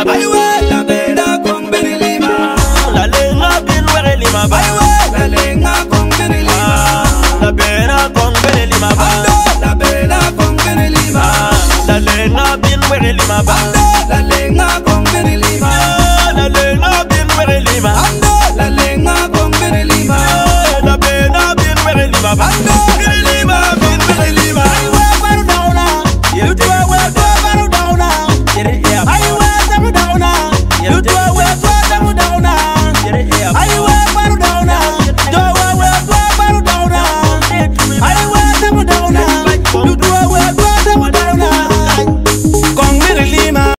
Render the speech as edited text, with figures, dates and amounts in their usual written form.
lima ba. La bena con bene lima. La lenga bin were lima ba. La lenga con bene lima. La bena con bene lima ba. La bena con bene lima. La lenga bin were lima ba. La lenga con bene lima.